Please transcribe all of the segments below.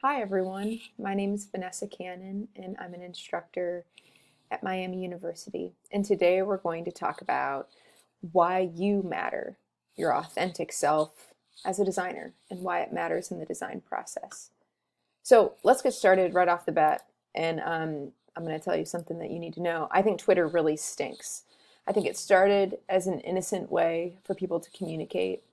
Hi everyone, my name is Vanessa Cannon and I'm an instructor at Miami University. And today we're going to talk about why you matter, your authentic self as a designer, and why it matters in the design process. So let's get started right off the bat. And I'm going to tell you something that you need to know. I think Twitter really stinks. I think it started as an innocent way for people to communicate.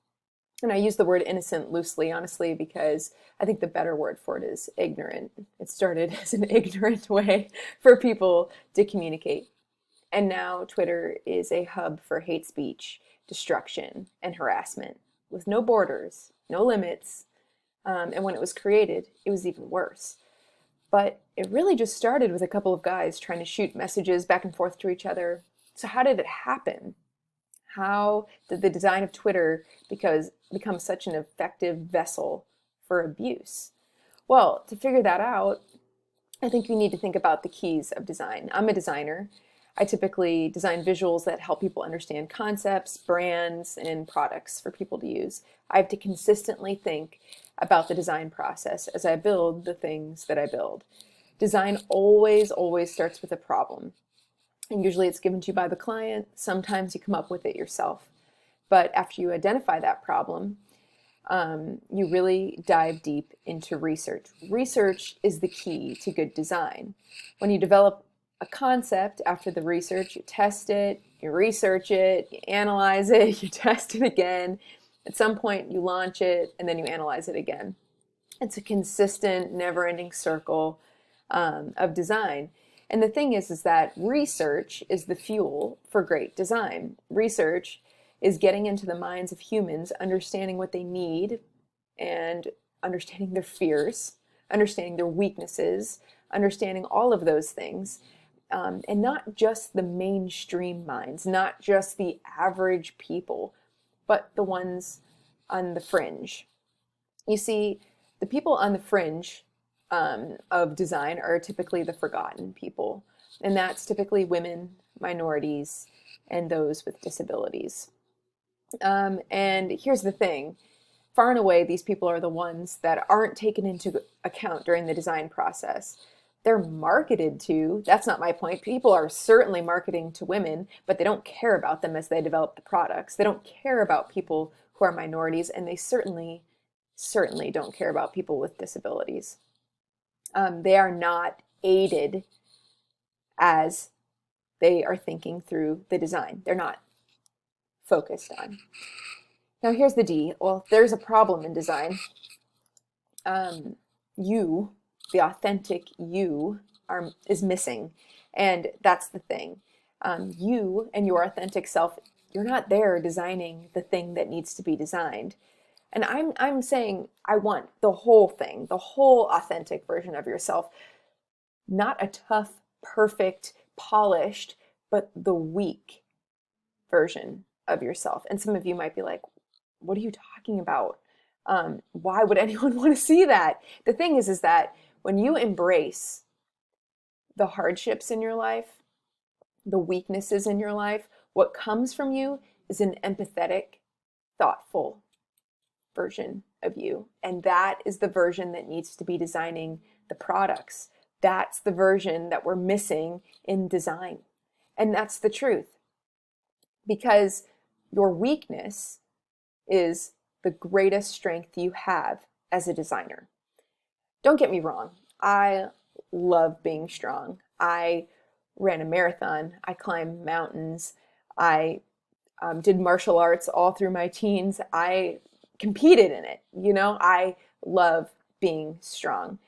And I use the word innocent loosely, honestly, because I think the better word for it is ignorant. It started as an ignorant way for people to communicate. And now Twitter is a hub for hate speech, destruction, and harassment with no borders, no limits. And when it was created, it was even worse. But it really just started with a couple of guys trying to shoot messages back and forth to each other. So, how did it happen? How did the design of Twitter become such an effective vessel for abuse? Well, to figure that out, I think you need to think about the keys of design. I'm a designer. I typically design visuals that help people understand concepts, brands, and products for people to use. I have to consistently think about the design process as I build the things that I build. Design always starts with a problem. And usually it's given to you by the client. Sometimes you come up with it yourself. But after you identify that problem, you really dive deep into research. Research is the key to good design. When you develop a concept after the research, you test it, you research it, you analyze it, you test it again. At some point, you launch it, and then you analyze it again. It's a consistent, never-ending circle of design. And the thing is that research is the fuel for great design. Research is getting into the minds of humans, understanding what they need and understanding their fears, understanding their weaknesses, understanding all of those things. And not just the mainstream minds, not just the average people, but the ones on the fringe. You see, the people on the fringe of design are typically the forgotten people, and that's typically women, minorities, and those with disabilities. And here's the thing. Far and away, these people are the ones that aren't taken into account during the design process. They're marketed to. That's not my point. People are certainly marketing to women, but they don't care about them as they develop the products. They don't care about people who are minorities, and they certainly don't care about people with disabilities. They are not aided as they are thinking through the design. They're not focused on. Now, here's the D. Well, there's a problem in design. You, the authentic you, is missing. And that's the thing. You and your authentic self, you're not there designing the thing that needs to be designed. And I'm saying I want the whole thing, the whole authentic version of yourself, not a tough, perfect, polished, but the weak version of yourself. And some of you might be like, what are you talking about? Why would anyone want to see that? The thing is that when you embrace the hardships in your life, the weaknesses in your life, what comes from you is an empathetic, thoughtful version of you. And that is the version that needs to be designing the products. That's the version that we're missing in design. And that's the truth. Because your weakness is the greatest strength you have as a designer. Don't get me wrong. I love being strong. I ran a marathon. I climbed mountains. I did martial arts all through my teens. I competed in it. I love being strong.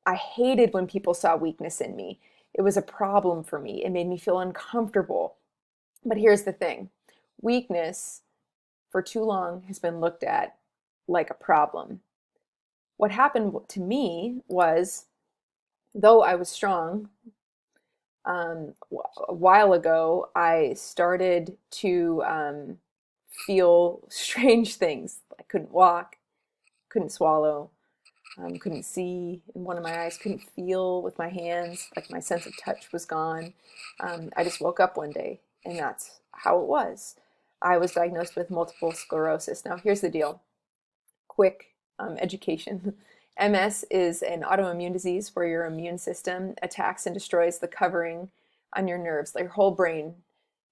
I hated when people saw weakness in me. It was a problem for me. It made me feel uncomfortable. But here's the thing. Weakness for too long has been looked at like a problem. What happened to me was, though I was strong, a while ago, I started to feel strange things. I couldn't walk, couldn't swallow, couldn't see in one of my eyes, couldn't feel with my hands, like my sense of touch was gone. I just woke up one day, and that's how it was. I was diagnosed with multiple sclerosis. Now, here's the deal. Quick education. MS is an autoimmune disease where your immune system attacks and destroys the covering on your nerves. Like your whole brain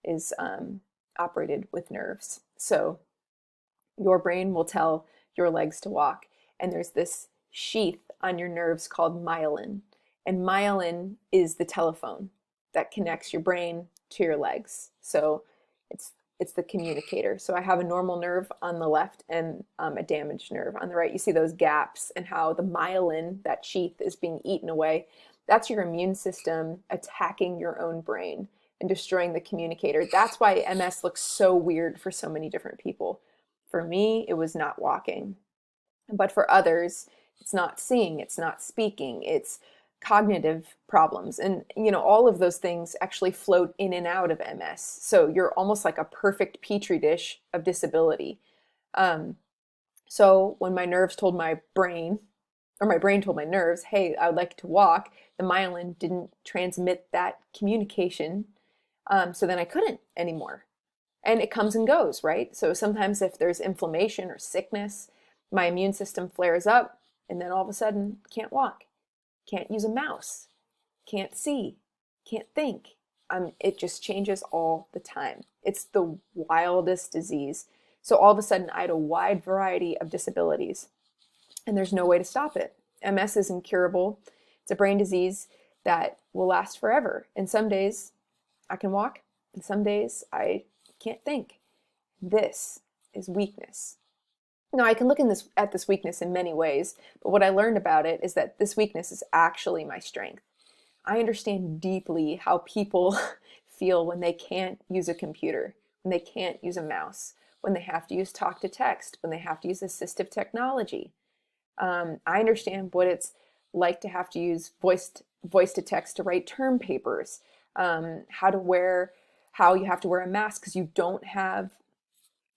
is operated with nerves. So your brain will tell your legs to walk, and there's this sheath on your nerves called myelin. And myelin is the telephone that connects your brain to your legs. So it's the communicator. So I have a normal nerve on the left and a damaged nerve on the right. You see those gaps and how the myelin, that sheath, is being eaten away. That's your immune system attacking your own brain and destroying the communicator. That's why MS looks so weird for so many different people. For me, it was not walking. But for others, it's not seeing, it's not speaking, it's cognitive problems. And, all of those things actually float in and out of MS. So you're almost like a perfect petri dish of disability. So when my nerves told my brain, or my brain told my nerves, hey, I would like to walk, the myelin didn't transmit that communication. So then I couldn't anymore. And it comes and goes, right? So sometimes if there's inflammation or sickness, my immune system flares up, and then all of a sudden can't walk, can't use a mouse, can't see, can't think. It just changes all the time. It's the wildest disease. So all of a sudden I had a wide variety of disabilities, and there's no way to stop it. MS is incurable. It's a brain disease that will last forever. And some days I can walk, and some days I can't think. This is weakness. Now, I can look at this weakness in many ways, but what I learned about it is that this weakness is actually my strength. I understand deeply how people feel when they can't use a computer, when they can't use a mouse, when they have to use talk to text, when they have to use assistive technology. I understand what it's like to have to use voice to text to write term papers, how you have to wear a mask because you don't have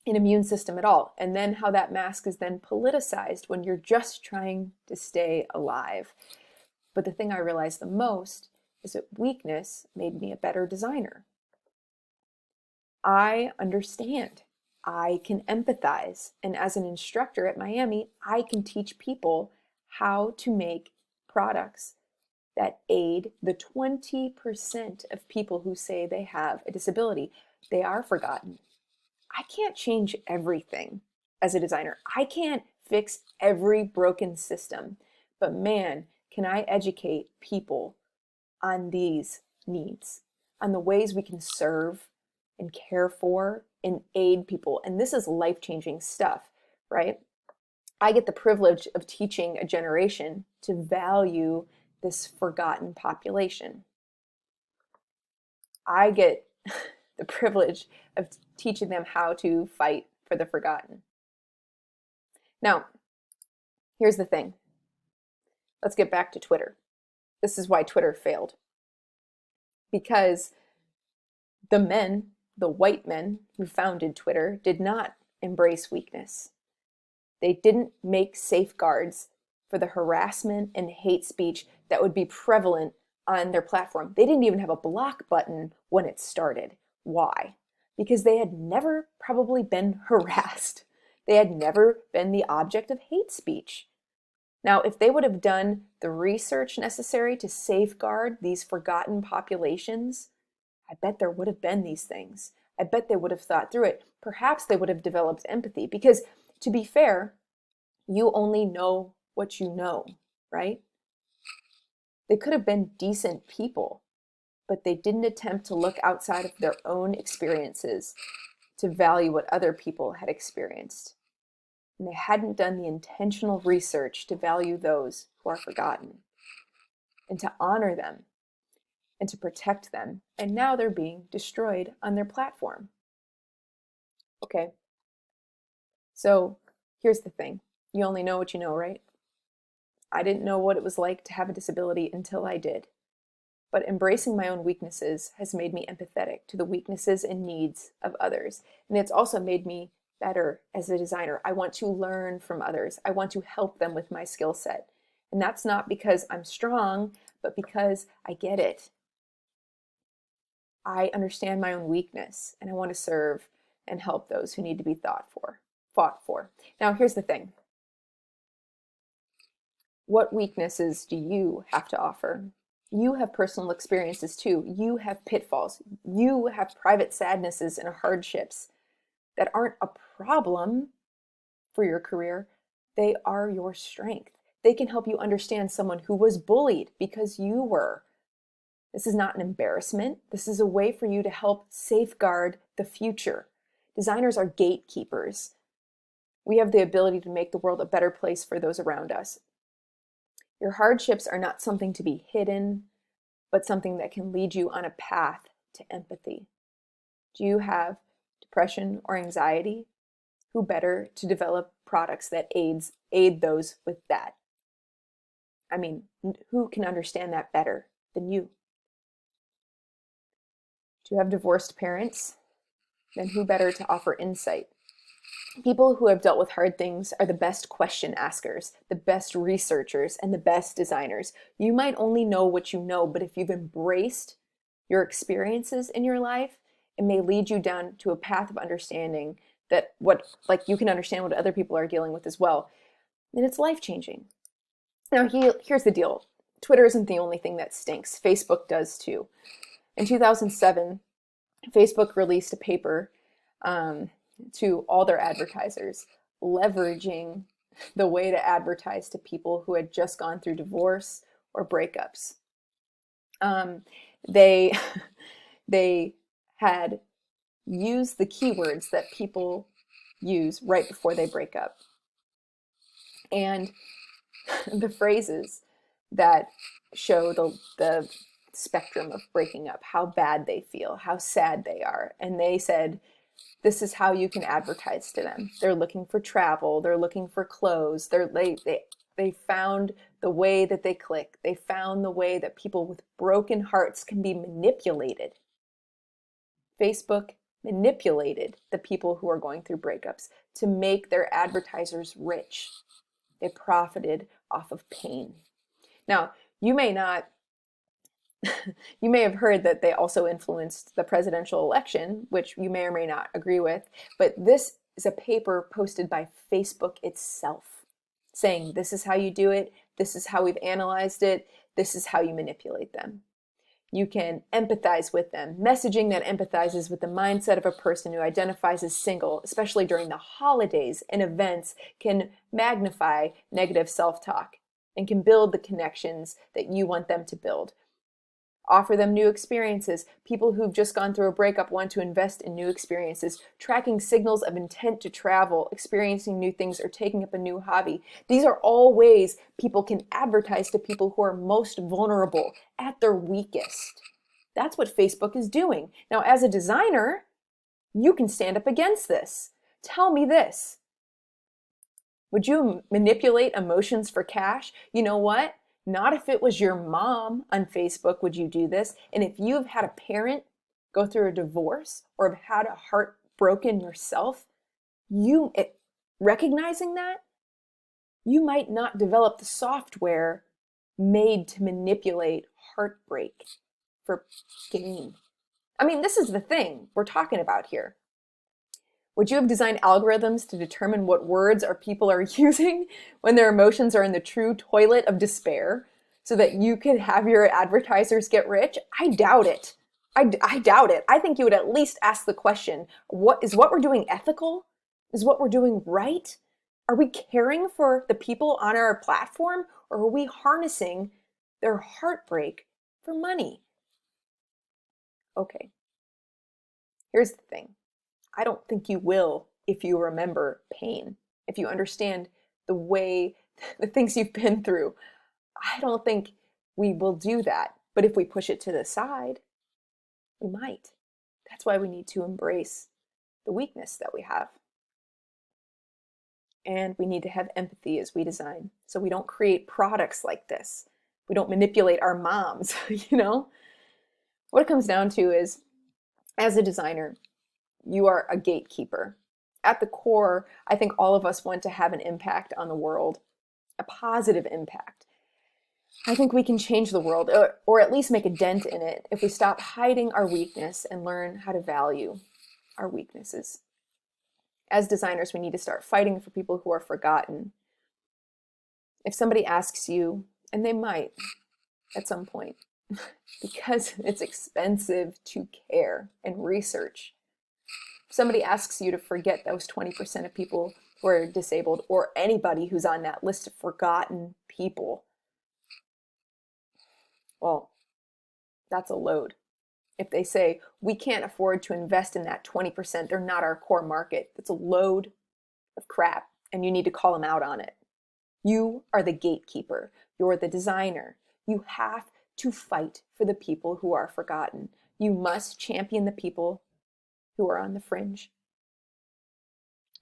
an immune system at all, and then how that mask is then politicized when you're just trying to stay alive. But the thing I realized the most is that weakness made me a better designer. I understand. I can empathize. And as an instructor at Miami, I can teach people how to make products that aid the 20% of people who say they have a disability. They are forgotten. I can't change everything as a designer. I can't fix every broken system. But man, can I educate people on these needs, on the ways we can serve and care for and aid people. And this is life-changing stuff, right? I get the privilege of teaching a generation to value this forgotten population. I get the privilege of teaching them how to fight for the forgotten. Now, here's the thing. Let's get back to Twitter. This is why Twitter failed. Because the white men who founded Twitter, did not embrace weakness. They didn't make safeguards for the harassment and hate speech that would be prevalent on their platform. They didn't even have a block button when it started. Why? Because they had never probably been harassed. They had never been the object of hate speech. Now, if they would have done the research necessary to safeguard these forgotten populations, I bet there would have been these things. I bet they would have thought through it. Perhaps they would have developed empathy because, to be fair, you only know what you know, right? They could have been decent people, but they didn't attempt to look outside of their own experiences to value what other people had experienced. And they hadn't done the intentional research to value those who are forgotten and to honor them and to protect them. And now they're being destroyed on their platform. Okay. So here's the thing. You only know what you know, right? I didn't know what it was like to have a disability until I did. But embracing my own weaknesses has made me empathetic to the weaknesses and needs of others. And it's also made me better as a designer. I want to learn from others. I want to help them with my skill set. And that's not because I'm strong, but because I get it. I understand my own weakness, and I want to serve and help those who need to be fought for. Now, here's the thing. What weaknesses do you have to offer? You have personal experiences too. You have pitfalls. You have private sadnesses and hardships that aren't a problem for your career. They are your strength. They can help you understand someone who was bullied because you were. This is not an embarrassment. This is a way for you to help safeguard the future. Designers are gatekeepers. We have the ability to make the world a better place for those around us. Your hardships are not something to be hidden, but something that can lead you on a path to empathy. Do you have depression or anxiety? Who better to develop products that aid those with that? I mean, who can understand that better than you? Do you have divorced parents? Then who better to offer insight? People who have dealt with hard things are the best question askers, the best researchers, and the best designers. You might only know what you know, but if you've embraced your experiences in your life, it may lead you down to a path of understanding that you can understand what other people are dealing with as well. And it's life-changing. Now, here's the deal. Twitter isn't the only thing that stinks. Facebook does too. In 2007, Facebook released a paper to all their advertisers, leveraging the way to advertise to people who had just gone through divorce or breakups. They had used the keywords that people use right before they break up. And the phrases that show the spectrum of breaking up, how bad they feel, how sad they are. And they said, this is how you can advertise to them. They're looking for travel. They're looking for clothes. They found the way that they click. They found the way that people with broken hearts can be manipulated. Facebook manipulated the people who are going through breakups to make their advertisers rich. They profited off of pain. Now, you may have heard that they also influenced the presidential election, which you may or may not agree with, but this is a paper posted by Facebook itself saying, this is how you do it, this is how we've analyzed it, this is how you manipulate them. You can empathize with them. Messaging that empathizes with the mindset of a person who identifies as single, especially during the holidays and events, can magnify negative self-talk and can build the connections that you want them to build. Offer them new experiences. People who've just gone through a breakup want to invest in new experiences, tracking signals of intent to travel, experiencing new things, or taking up a new hobby. These are all ways people can advertise to people who are most vulnerable, at their weakest. That's what Facebook is doing. Now, as a designer, you can stand up against this. Tell me this. Would you manipulate emotions for cash? You know what? Not if it was your mom on Facebook would you do this. And if you've had a parent go through a divorce or have had a heart broken yourself, recognizing that, you might not develop the software made to manipulate heartbreak for gain. I mean, this is the thing we're talking about here. Would you have designed algorithms to determine what words people are using when their emotions are in the true toilet of despair so that you could have your advertisers get rich? I doubt it. I doubt it. I think you would at least ask the question, what we're doing ethical? Is what we're doing right? Are we caring for the people on our platform, or are we harnessing their heartbreak for money? Okay, here's the thing. I don't think you will if you remember pain, if you understand the things you've been through. I don't think we will do that. But if we push it to the side, we might. That's why we need to embrace the weakness that we have. And we need to have empathy as we design. So we don't create products like this. We don't manipulate our moms, you know? What it comes down to is, as a designer, you are a gatekeeper. At the core, I think all of us want to have an impact on the world, a positive impact. I think we can change the world, or at least make a dent in it, if we stop hiding our weakness and learn how to value our weaknesses. As designers, we need to start fighting for people who are forgotten. If somebody asks you, and they might at some point, because it's expensive to care and research, if somebody asks you to forget those 20% of people who are disabled, or anybody who's on that list of forgotten people, well, that's a load. If they say, we can't afford to invest in that 20%, they're not our core market, that's a load of crap, and you need to call them out on it. You are the gatekeeper. You're the designer. You have to fight for the people who are forgotten. You must champion the people who are on the fringe.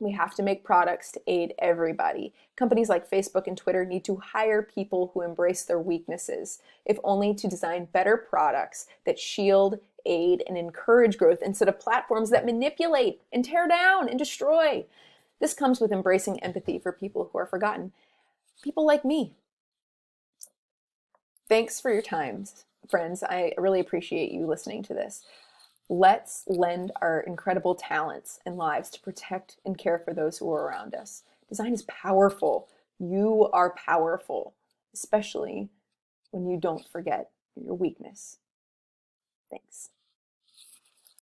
We have to make products to aid everybody. Companies like Facebook and Twitter need to hire people who embrace their weaknesses, if only to design better products that shield, aid, and encourage growth instead of platforms that manipulate and tear down and destroy. This comes with embracing empathy for people who are forgotten. People like me. Thanks for your time, friends. I really appreciate you listening to this. Let's lend our incredible talents and lives to protect and care for those who are around us. Design is powerful. You are powerful, especially when you don't forget your weakness. Thanks.